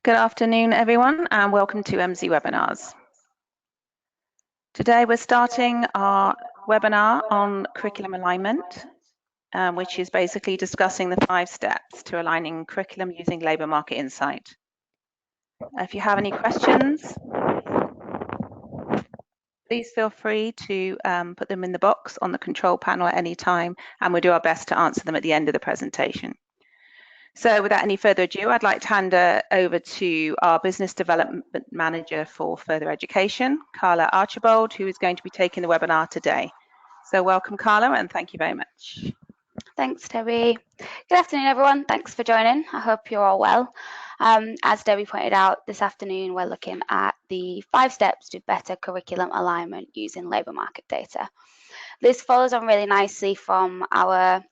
Good afternoon, everyone, and welcome to MZ Webinars. Today we're starting our webinar on curriculum alignment, which is basically discussing the 5 steps to aligning curriculum using labour market insight. If you have any questions, please feel free to put them in the box on the control panel at any time, and we'll do our best to answer them at the end of the presentation. So without any further ado, I'd like to hand over to our Business Development Manager for Further Education, Carla Archibald, who is going to be taking the webinar today. So welcome, Carla, and thank you very much. Thanks, Debbie. Good afternoon, everyone. Thanks for joining. I hope you're all well. As Debbie pointed out, this afternoon we're looking at the 5 steps to better curriculum alignment using labour market data. This follows on really nicely from our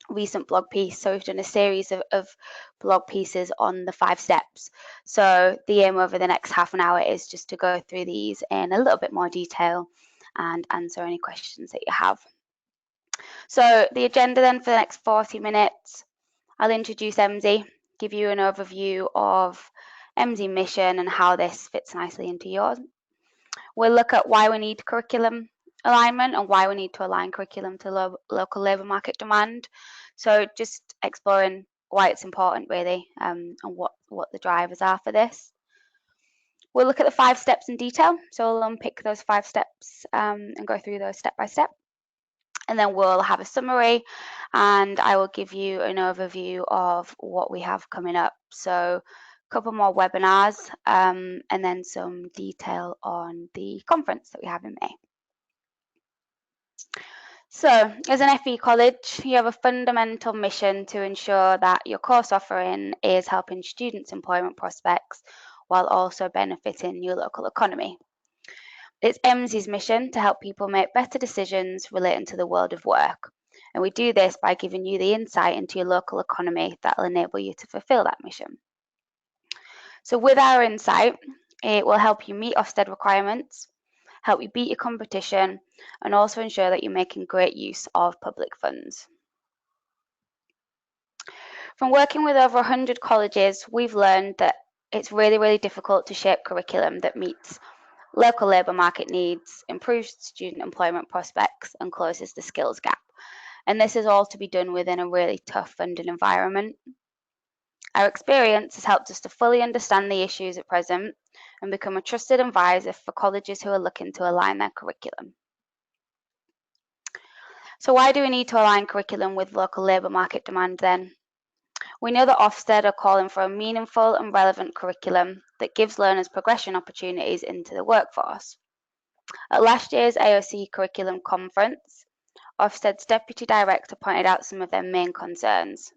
recent blog piece. So we've done a series of blog pieces on the 5 steps. So the aim over the next half an hour is just to go through these in a little bit more detail and answer any questions that you have. So the agenda then for the next 40 minutes, I'll introduce MZ, give you an overview of MZ mission and how this fits nicely into yours. We'll look at why we need curriculum alignment and why we need to align curriculum to local labour market demand. So just exploring why it's important really and what the drivers are for this. We'll look at the 5 steps in detail. So we'll unpick those 5 steps and go through those step by step. And then we'll have a summary and I will give you an overview of what we have coming up. So a couple more webinars and then some detail on the conference that we have in May. So as an FE college, you have a fundamental mission to ensure that your course offering is helping students' employment prospects while also benefiting your local economy. It's MZ's mission to help people make better decisions relating to the world of work. And we do this by giving you the insight into your local economy that will enable you to fulfill that mission. So with our insight, it will help you meet Ofsted requirements, help you beat your competition, and also ensure that you're making great use of public funds. From working with over 100 colleges, we've learned that it's really difficult to shape curriculum that meets local labour market needs, improves student employment prospects, and closes the skills gap. And this is all to be done within a really tough funding environment. Our experience has helped us to fully understand the issues at present and become a trusted advisor for colleges who are looking to align their curriculum. So why do we need to align curriculum with local labour market demand then? We know that Ofsted are calling for a meaningful and relevant curriculum that gives learners progression opportunities into the workforce. At last year's AOC Curriculum Conference, Ofsted's Deputy Director pointed out some of their main concerns.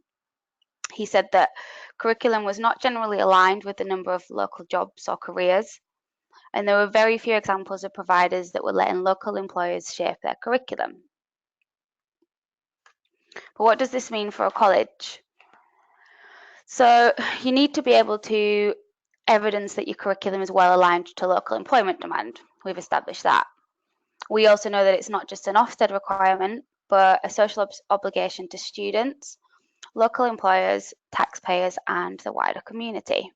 He said that curriculum was not generally aligned with the number of local jobs or careers, and there were very few examples of providers that were letting local employers shape their curriculum. But what does this mean for a college? So you need to be able to evidence that your curriculum is well aligned to local employment demand. We've established that. We also know that it's not just an Ofsted requirement, but a social obligation to students, local employers, taxpayers, and the wider community.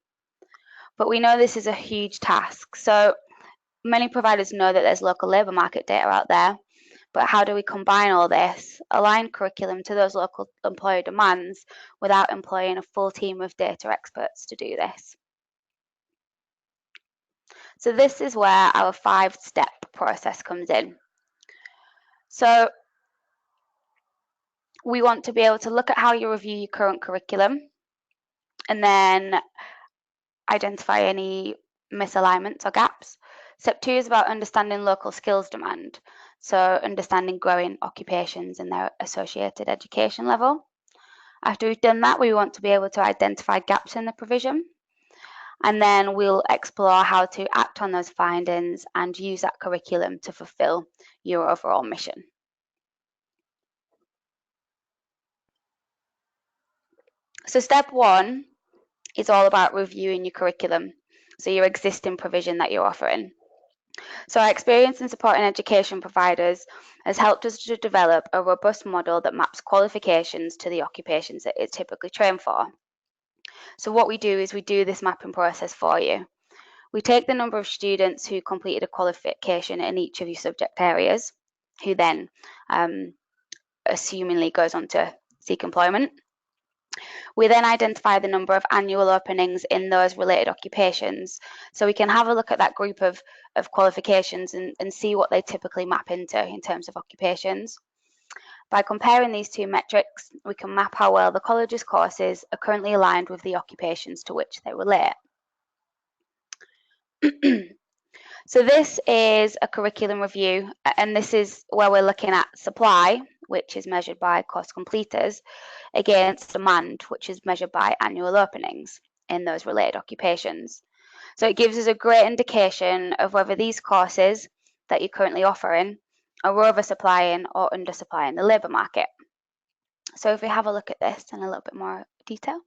But we know this is a huge task. So many providers know that there's local labour market data out there, but how do we combine all this, align curriculum to those local employer demands without employing a full team of data experts to do this? So this is where our 5-step process comes in. So we want to be able to look at how you review your current curriculum and then identify any misalignments or gaps. Step 2 is about understanding local skills demand. So understanding growing occupations and their associated education level. After we've done that, we want to be able to identify gaps in the provision. And then we'll explore how to act on those findings and use that curriculum to fulfill your overall mission. So step 1 is all about reviewing your curriculum, so your existing provision that you're offering. So our experience in supporting education providers has helped us to develop a robust model that maps qualifications to the occupations that it's typically trained for. So what we do is we do this mapping process for you. We take the number of students who completed a qualification in each of your subject areas, who then assumingly goes on to seek employment. We then identify the number of annual openings in those related occupations. So we can have a look at that group of qualifications and see what they typically map into in terms of occupations. By comparing these two metrics, we can map how well the college's courses are currently aligned with the occupations to which they relate. So this is a curriculum review, and this is where we're looking at supply, which is measured by course completers, against demand, which is measured by annual openings in those related occupations. So it gives us a great indication of whether these courses that you're currently offering are oversupplying or undersupplying the labour market. So if we have a look at this in a little bit more detail.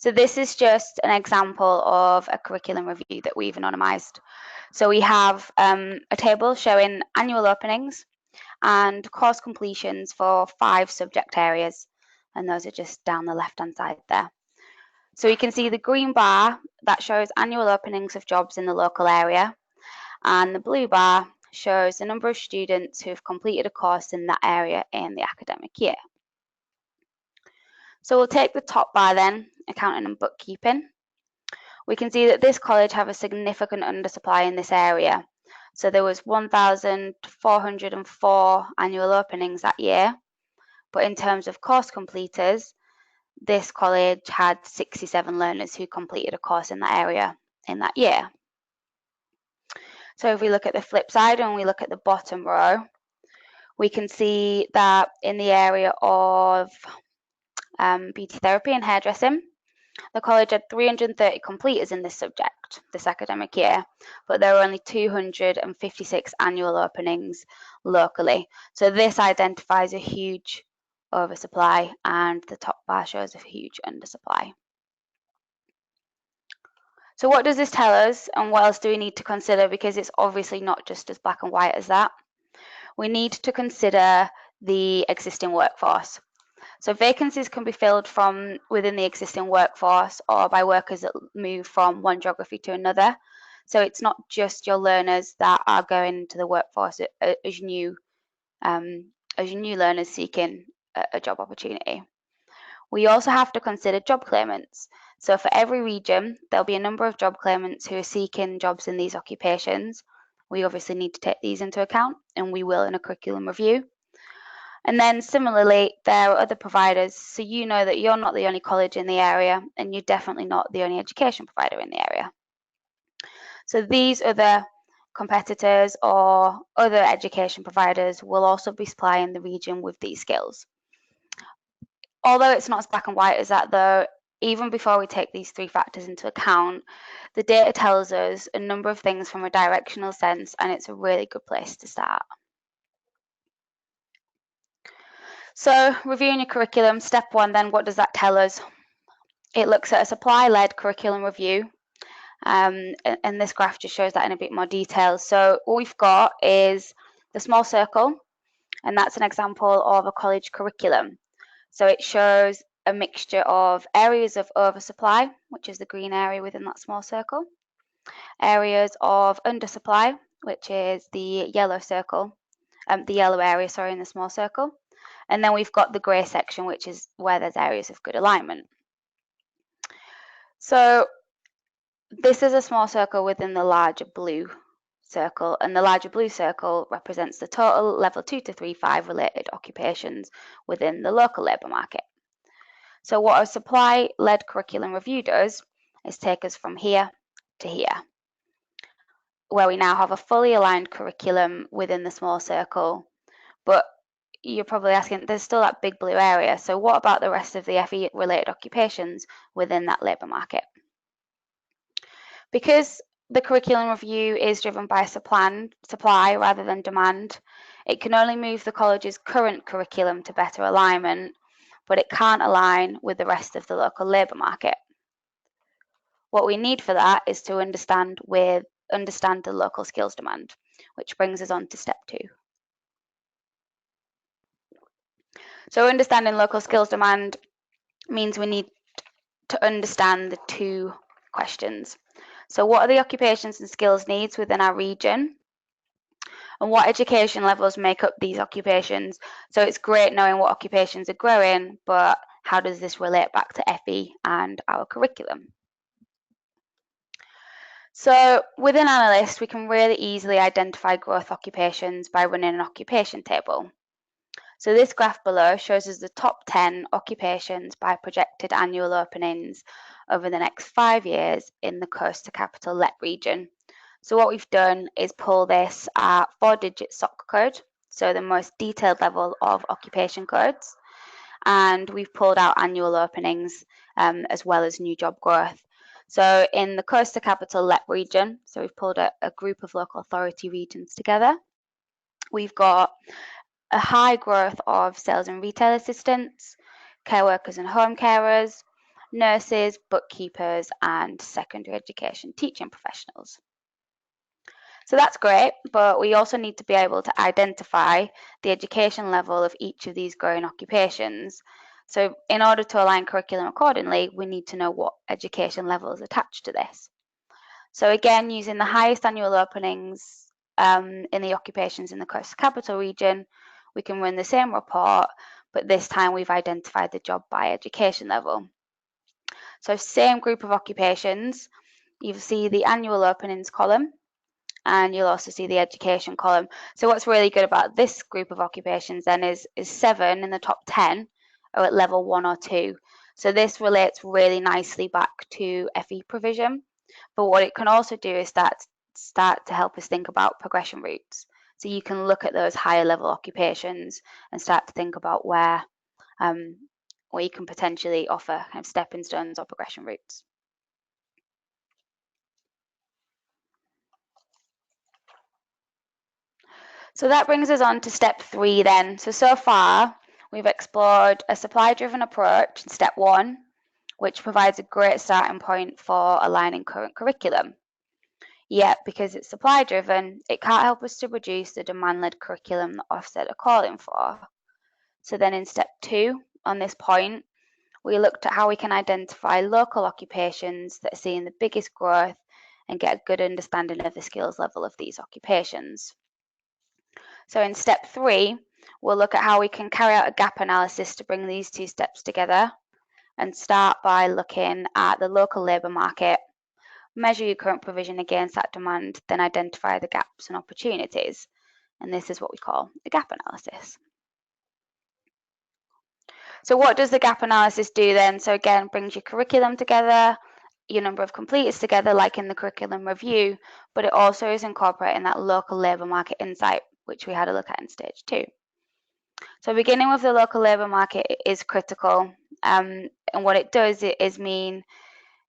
So this is just an example of a curriculum review that we've anonymised. So we have a table showing annual openings and course completions for 5 subject areas, and those are just down the left-hand side there. So you can see the green bar that shows annual openings of jobs in the local area, and the blue bar shows the number of students who have completed a course in that area in the academic year. So we'll take the top bar then, accounting and bookkeeping. We can see that this college have a significant undersupply in this area. So there was 1,404 annual openings that year, but in terms of course completers, this college had 67 learners who completed a course in that area in that year. So if we look at the flip side and we look at the bottom row, we can see that in the area of beauty therapy and hairdressing, the college had 330 completers in this subject this academic year, but there were only 256 annual openings locally. So this identifies a huge oversupply, and the top bar shows a huge undersupply. So what does this tell us, and what else do we need to consider? Because it's obviously not just as black and white as that. We need to consider the existing workforce. So vacancies can be filled from within the existing workforce or by workers that move from one geography to another. So it's not just your learners that are going into the workforce as new learners seeking a job opportunity. We also have to consider job claimants. So for every region, there'll be a number of job claimants who are seeking jobs in these occupations. We obviously need to take these into account, and we will in a curriculum review. And then similarly, there are other providers, so you know that you're not the only college in the area, and you're definitely not the only education provider in the area. So these other competitors or other education providers will also be supplying the region with these skills. Although it's not as black and white as that though, even before we take these 3 factors into account, the data tells us a number of things from a directional sense, and it's a really good place to start. So reviewing your curriculum, step 1 then, what does that tell us? It looks at a supply-led curriculum review, and this graph just shows that in a bit more detail. So what we've got is the small circle, and that's an example of a college curriculum. So it shows a mixture of areas of oversupply, which is the green area within that small circle, areas of undersupply, which is the yellow circle, the yellow area, sorry, in the small circle. And then we've got the grey section, which is where there's areas of good alignment. So this is a small circle within the larger blue circle, and the larger blue circle represents the total level 2 to 3, 5 related occupations within the local labour market. So what a supply-led curriculum review does is take us from here to here, where we now have a fully aligned curriculum within the small circle. But you're probably asking, there's still that big blue area, so what about the rest of the FE-related occupations within that labour market? Because the curriculum review is driven by supply rather than demand, it can only move the college's current curriculum to better alignment, but it can't align with the rest of the local labour market. What we need for that is to understand the local skills demand, which brings us on to step 2. So understanding local skills demand means we need to understand the two questions. So what are the occupations and skills needs within our region? And what education levels make up these occupations? So it's great knowing what occupations are growing, but how does this relate back to FE and our curriculum? So within Analyst, we can really easily identify growth occupations by running an occupation table. So this graph below shows us the top 10 occupations by projected annual openings over the next 5 years in the Coast to Capital LEP region. So what we've done is pull this 4-digit SOC code, so the most detailed level of occupation codes, and we've pulled out annual openings as well as new job growth. So in the Coast to Capital LEP region, so we've pulled a group of local authority regions together. We've got a high growth of sales and retail assistants, care workers and home carers, nurses, bookkeepers, and secondary education teaching professionals. So that's great, but we also need to be able to identify the education level of each of these growing occupations. So in order to align curriculum accordingly, we need to know what education level is attached to this. So again, using the highest annual openings in the occupations in the Coast to Capital region, we can run the same report, but this time we've identified the job by education level. So same group of occupations, you'll see the annual openings column, and you'll also see the education column. So what's really good about this group of occupations then is 7 in the top 10 are at level 1 or 2. So this relates really nicely back to FE provision. But what it can also do is start to help us think about progression routes. So you can look at those higher level occupations and start to think about where you can potentially offer kind of stepping stones or progression routes. So that brings us on to step 3 then. So far, we've explored a supply-driven approach in step 1, which provides a great starting point for aligning current curriculum. Yet, because it's supply-driven, it can't help us to produce the demand-led curriculum that Ofsted are calling for. So then in step 2, on this point, we looked at how we can identify local occupations that are seeing the biggest growth and get a good understanding of the skills level of these occupations. So in step 3, we'll look at how we can carry out a gap analysis to bring these two steps together and start by looking at the local labour market, measure your current provision against that demand, then identify the gaps and opportunities. And this is what we call a gap analysis. So what does the gap analysis do then? So again, brings your curriculum together, your number of completers together, like in the curriculum review, but it also is incorporating that local labour market insight, which we had a look at in stage 2. So beginning with the local labour market is critical, and what it does is mean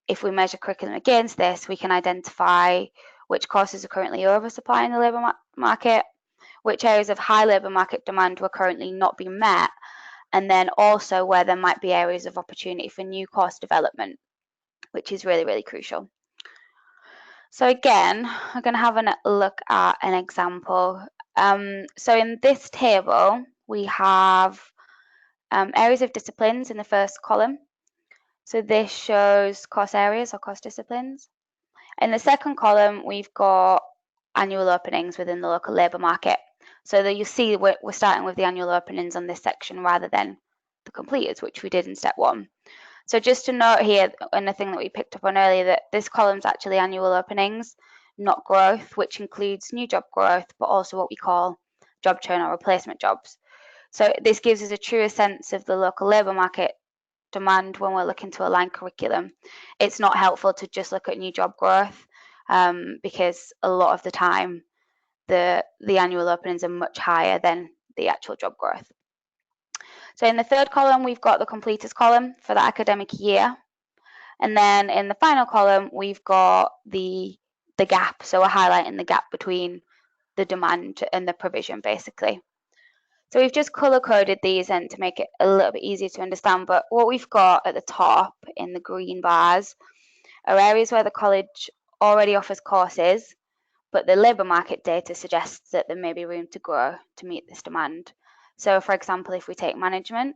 if we measure curriculum against this, we can identify which courses are currently oversupplying the labour market, which areas of high labour market demand were currently not being met, and then also where there might be areas of opportunity for new course development, which is really, really crucial. So again, we're going to have a look at an example. So in this table, we have areas of disciplines in the first column. So this shows course areas or course disciplines. In the second column, we've got annual openings within the local labour market. So that you see we're starting with the annual openings on this section rather than the completers, which we did in step 1. So just to note here, and the thing that we picked up on earlier, that this column is actually annual openings, not growth, which includes new job growth, but also what we call job churn or replacement jobs. So this gives us a truer sense of the local labour market demand when we're looking to align curriculum. It's not helpful to just look at new job growth because a lot of the time the annual openings are much higher than the actual job growth. So in the third column, we've got the completers column for the academic year. And then in the final column, we've got the gap. So we're highlighting the gap between the demand and the provision, basically. So we've just color-coded these in to make it a little bit easier to understand. But what we've got at the top in the green bars are areas where the college already offers courses, but the labour market data suggests that there may be room to grow to meet this demand. So for example, if we take management,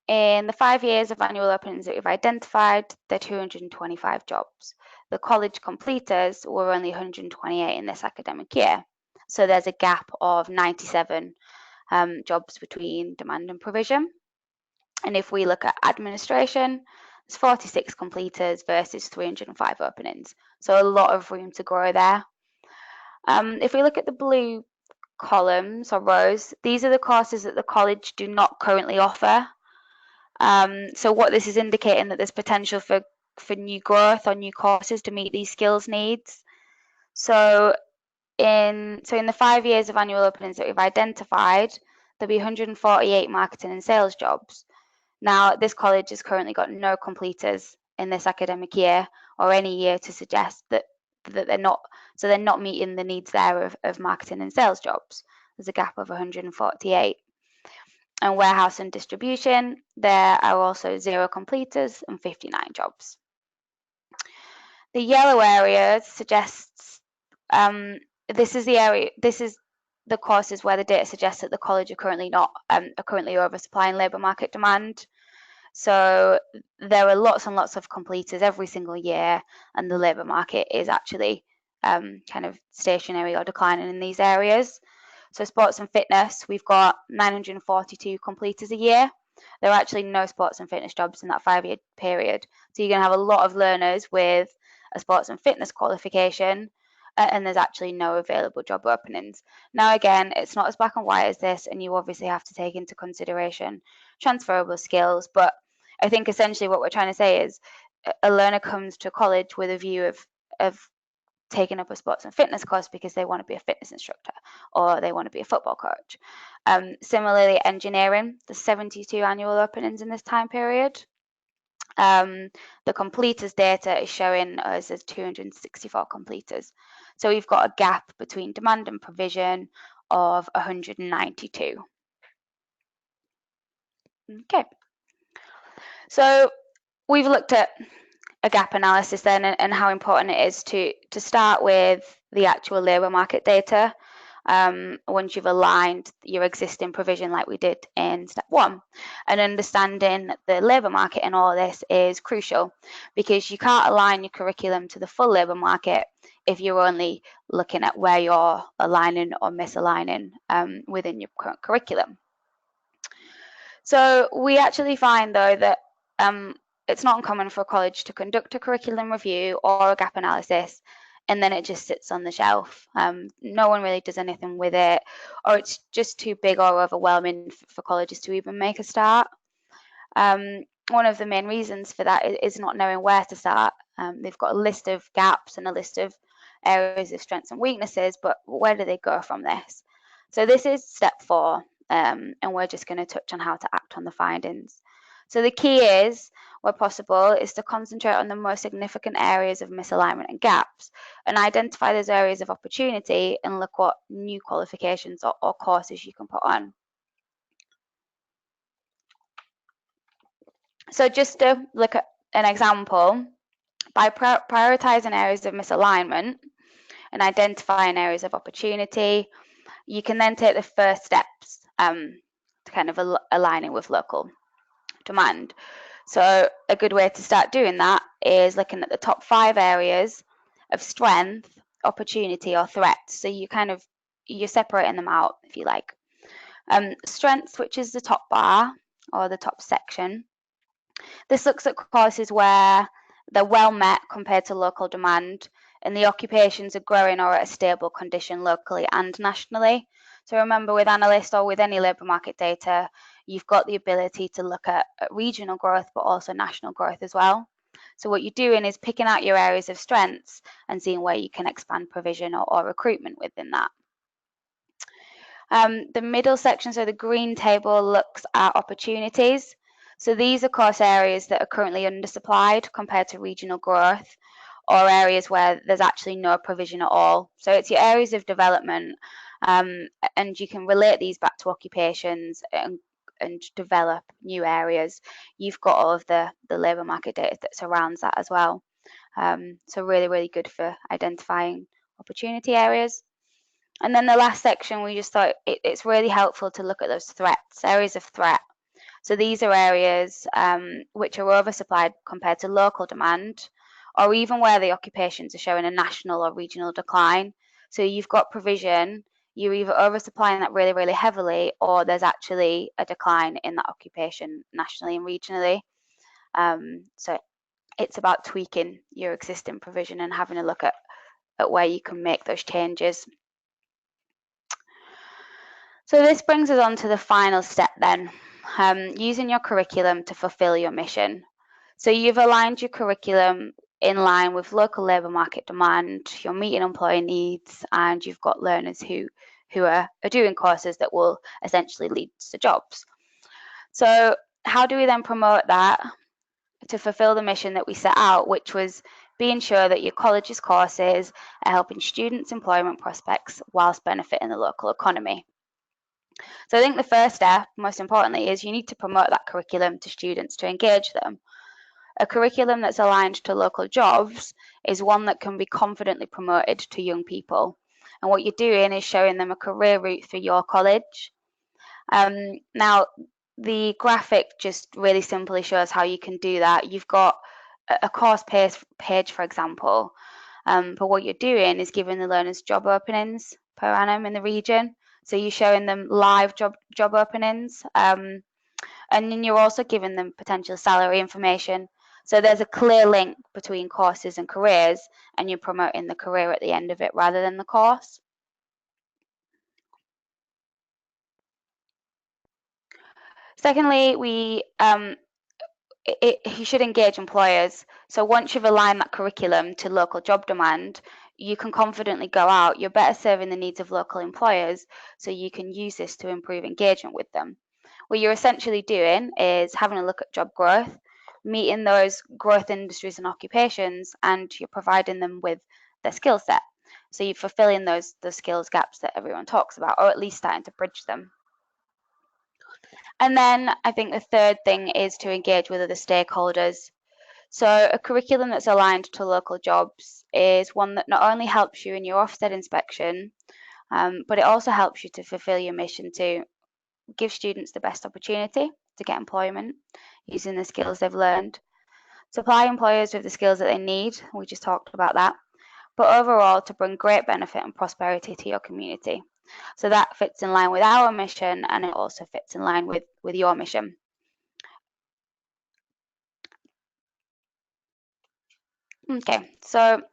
in the 5 years of annual openings that we've identified, there are 225 jobs. The college completers were only 128 in this academic year. So there's a gap of 97 jobs between demand and provision. And if we look at administration, there's 46 completers versus 305 openings. So a lot of room to grow there. If we look at the blue columns or rows, these are the courses that the college do not currently offer. So what this is indicating that there's potential for new growth or new courses to meet these skills needs. So in the 5 years of annual openings that we've identified, there'll be 148 marketing and sales jobs. Now, this college has currently got no completers in this academic year or any year to suggest that they're not meeting the needs there of marketing and sales jobs. There's a gap of 148. And warehouse and distribution, there are also 0 completers and 59 jobs. The yellow area suggests this is the courses where the data suggests that the college are currently oversupplying labour market demand. So there are lots and lots of completers every single year, and the labour market is actually kind of stationary or declining in these areas. So sports and fitness, we've got 942 completers a year. There are actually no sports and fitness jobs in that 5-year period. So you're going to have a lot of learners with a sports and fitness qualification, and there's actually no available job openings. Now, again, it's not as black and white as this, and you obviously have to take into consideration transferable skills. But I think essentially what we're trying to say is a learner comes to college with a view of taking up a sports and fitness course because they want to be a fitness instructor or they want to be a football coach. Similarly, engineering, there's 72 annual openings in this time period. The completers data is showing us as 264 completers. So we've got a gap between demand and provision of 192. Okay. So we've looked at a gap analysis then and how important it is to start with the actual labour market data once you've aligned your existing provision like we did in step 1. And understanding the labour market in all of this is crucial because you can't align your curriculum to the full labour market if you're only looking at where you're aligning or misaligning within your current curriculum. So we actually find though that it's not uncommon for a college to conduct a curriculum review or a gap analysis and then it just sits on the shelf. No one really does anything with it, or it's just too big or overwhelming for colleges to even make a start. One of the main reasons for that is not knowing where to start. They've got a list of gaps and a list of areas of strengths and weaknesses, but where do they go from this? So this is step 4, and we're just going to touch on how to act on the findings. So the key is, where possible, is to concentrate on the most significant areas of misalignment and gaps and identify those areas of opportunity and look what new qualifications or courses you can put on. So just to look at an example, by prioritizing areas of misalignment and identifying areas of opportunity, you can then take the first steps to kind of aligning with local demand. So a good way to start doing that is looking at the top 5 areas of strength, opportunity or threat. So you're separating them out if you like. Strengths, which is the top bar or the top section. This looks at courses where they're well met compared to local demand and the occupations are growing or at a stable condition locally and nationally. So remember, with analyst or with any labour market data, you've got the ability to look at regional growth, but also national growth as well. So what you're doing is picking out your areas of strengths and seeing where you can expand provision or recruitment within that. The middle section, so the green table, looks at opportunities. So these are course areas that are currently undersupplied compared to regional growth, or areas where there's actually no provision at all. So it's your areas of development, and you can relate these back to occupations and develop new areas. You've got all of the labour market data that surrounds that as well. So really, really good for identifying opportunity areas. And then the last section, we just thought it's really helpful to look at those threats, areas of threat. So these are areas which are oversupplied compared to local demand, or even where the occupations are showing a national or regional decline. So you've got provision, you're either oversupplying that really, really heavily, or there's actually a decline in that occupation nationally and regionally. So it's about tweaking your existing provision and having a look at where you can make those changes. So this brings us on to the final step then, using your curriculum to fulfill your mission. So you've aligned your curriculum in line with local labour market demand, you're meeting employer needs, and you've got learners who are doing courses that will essentially lead to jobs. So how do we then promote that to fulfill the mission that we set out, which was being sure that your college's courses are helping students' employment prospects whilst benefiting the local economy? So I think the first step, most importantly, is you need to promote that curriculum to students to engage them. A curriculum that's aligned to local jobs is one that can be confidently promoted to young people. And what you're doing is showing them a career route through your college. Now, the graphic just really simply shows how you can do that. You've got a course page, for example, but what you're doing is giving the learners job openings per annum in the region. So you're showing them live job openings, and then you're also giving them potential salary information. So there's a clear link between courses and careers, and you're promoting the career at the end of it rather than the course. Secondly, you should engage employers. So once you've aligned that curriculum to local job demand, you can confidently go out. You're better serving the needs of local employers, so you can use this to improve engagement with them. What you're essentially doing is having a look at job growth, meeting those growth industries and occupations, and you're providing them with their skill set. So you're fulfilling those skills gaps that everyone talks about, or at least starting to bridge them. And then I think the third thing is to engage with other stakeholders. So a curriculum that's aligned to local jobs is one that not only helps you in your Ofsted inspection, but it also helps you to fulfill your mission to give students the best opportunity to get employment using the skills they've learned, supply employers with the skills that they need, we just talked about that, but overall to bring great benefit and prosperity to your community. So that fits in line with our mission, and it also fits in line with your mission. Okay, so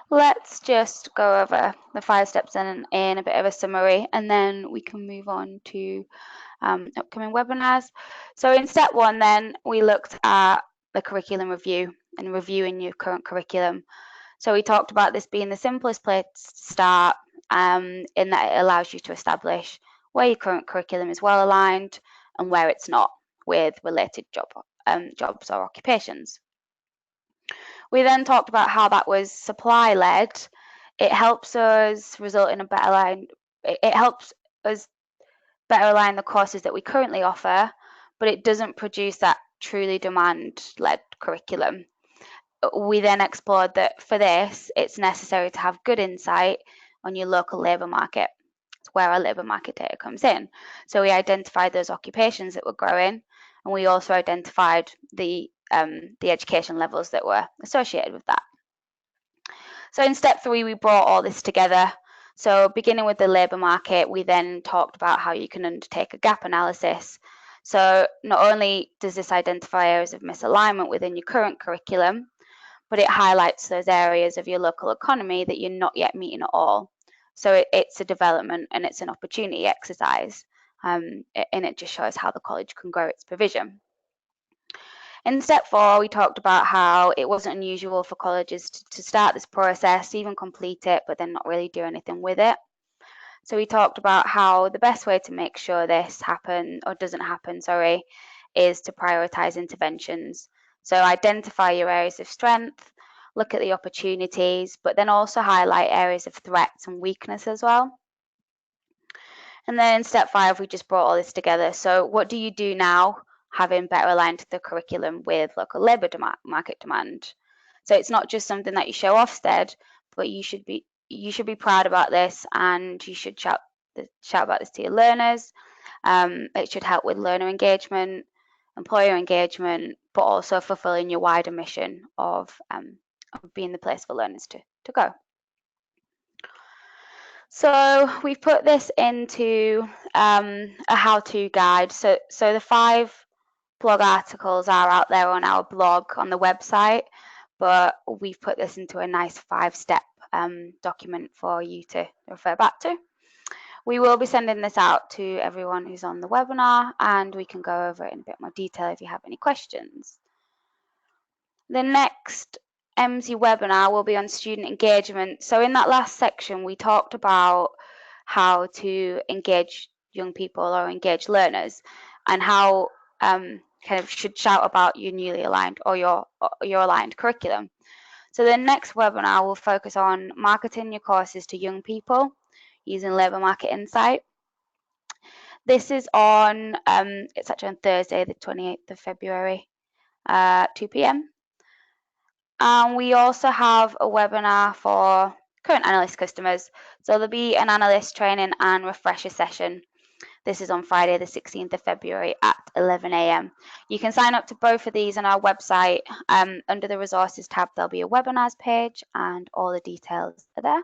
let's just go over the 5 steps in a bit of a summary, and then we can move on to upcoming webinars. So in step 1 then, we looked at the curriculum review and reviewing your current curriculum. So we talked about this being the simplest place to start, in that it allows you to establish where your current curriculum is well aligned and where it's not with related jobs or occupations. We then talked about how that was supply led. It helps us result in a better line. It helps us better align the courses that we currently offer, but it doesn't produce that truly demand led curriculum. We then explored that for this, it's necessary to have good insight on your local labour market. It's where our labour market data comes in. So we identified those occupations that were growing, and we also identified the education levels that were associated with that. So in step 3, we brought all this together. So beginning with the labour market, we then talked about how you can undertake a gap analysis. So not only does this identify areas of misalignment within your current curriculum, but it highlights those areas of your local economy that you're not yet meeting at all. So it's a development and it's an opportunity exercise, and it just shows how the college can grow its provision. In step 4, we talked about how it wasn't unusual for colleges to start this process, even complete it, but then not really do anything with it. So we talked about how the best way to make sure this doesn't happen, is to prioritise interventions. So identify your areas of strength, look at the opportunities, but then also highlight areas of threats and weakness as well. And then in step 5, we just brought all this together. So what do you do now, having better aligned the curriculum with local labour market demand? So it's not just something that you show Ofsted, but you should be proud about this, and you should shout about this to your learners. It should help with learner engagement. employer engagement, but also fulfilling your wider mission of being the place for learners to go. So we've put this into a how-to guide. So the 5 blog articles are out there on our blog on the website, but we've put this into a nice 5-step document for you to refer back to. We will be sending this out to everyone who's on the webinar, and we can go over it in a bit more detail if you have any questions. The next EMSI webinar will be on student engagement. So in that last section, we talked about how to engage young people or engage learners, and how kind of should shout about your newly aligned or your aligned curriculum. So the next webinar will focus on marketing your courses to young people using labour market insight. This is on, it's actually on Thursday, the 28th of February, 2 p.m. And we also have a webinar for current analyst customers. So there'll be an analyst training and refresher session. This is on Friday, the 16th of February at 11 a.m. You can sign up to both of these on our website. Under the resources tab, there'll be a webinars page and all the details are there.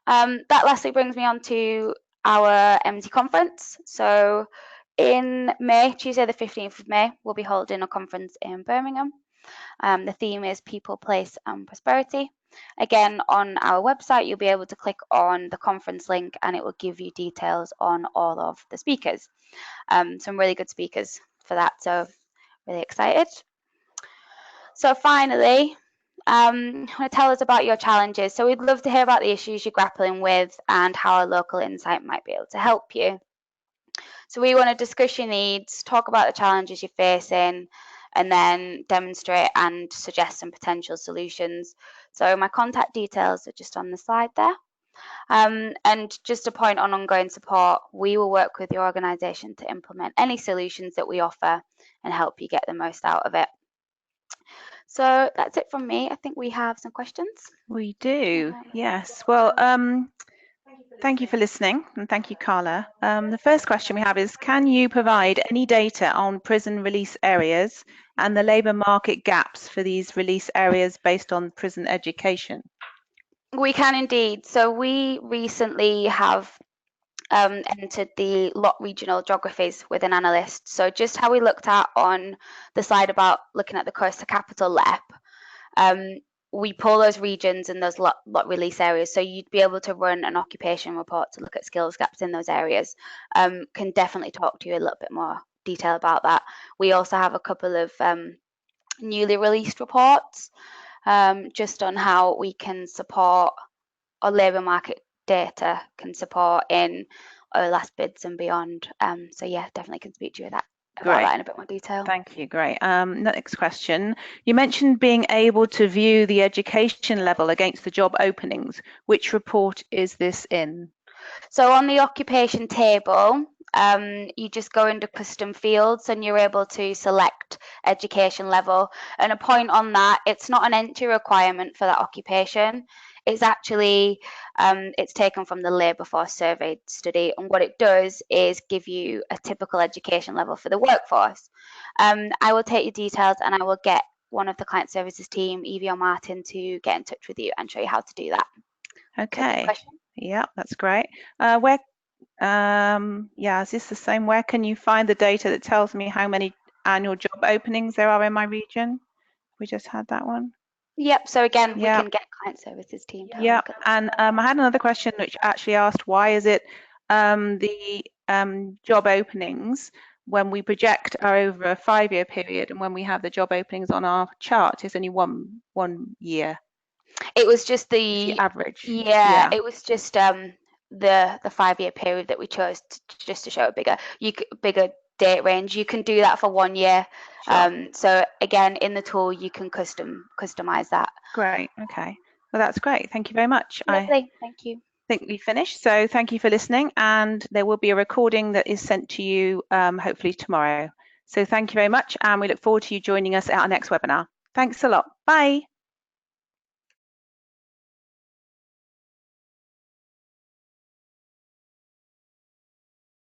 That lastly brings me on to our EMSI conference. So in May, Tuesday the 15th of May, we'll be holding a conference in Birmingham. The theme is People, Place and Prosperity. Again, on our website, you'll be able to click on the conference link and it will give you details on all of the speakers. Some really good speakers for that, so really excited. So finally, tell us about your challenges. So we'd love to hear about the issues you're grappling with and how a local insight might be able to help you. So we want to discuss your needs, talk about the challenges you're facing, and then demonstrate and suggest some potential solutions. So my contact details are just on the slide there. And just a point on ongoing support, we will work with your organisation to implement any solutions that we offer and help you get the most out of it. So that's it from me. I think we have some questions. We do, yes. Well, thank you for listening, and thank you, Carla. The first question we have is, can you provide any data on prison release areas and the labour market gaps for these release areas based on prison education? We can indeed. So we recently have entered the lot regional geographies with an analyst. So just how we looked at on the slide about looking at the coastal capital LEP, we pull those regions and those lot release areas. So you'd be able to run an occupation report to look at skills gaps in those areas. Can definitely talk to you a little bit more detail about that. We also have a couple of newly released reports just on how we can support or labour market data can support in our last bids and beyond. So yeah, definitely can speak to you about that in a bit more detail. Thank you, great. Next question. You mentioned being able to view the education level against the job openings. Which report is this in? So on the occupation table, you just go into custom fields and you're able to select education level. And a point on that, it's not an entry requirement for that occupation. It's actually, it's taken from the Labour Force Survey study, and what it does is give you a typical education level for the workforce. I will take your details and I will get one of the client services team, Evie or Martin, to get in touch with you and show you how to do that. Okay, yeah, that's great. Where, yeah, is this the same? Where can you find the data that tells me how many annual job openings there are in my region? We just had that one. Yep, so again, we can get client services team to look at that. And I had another question which actually asked, why is it the job openings when we project are over a 5-year period, and when we have the job openings on our chart is only one year? It was just the average. Yeah, it was just the 5-year period that we chose just to show a bigger date range. You can do that for 1 year. Sure. So again, in the tool, you can customize that. Great. Okay. Well, that's great. Thank you very much. Lovely. Thank you. I think we finished. So thank you for listening, and there will be a recording that is sent to you hopefully tomorrow. So thank you very much, and we look forward to you joining us at our next webinar. Thanks a lot. Bye.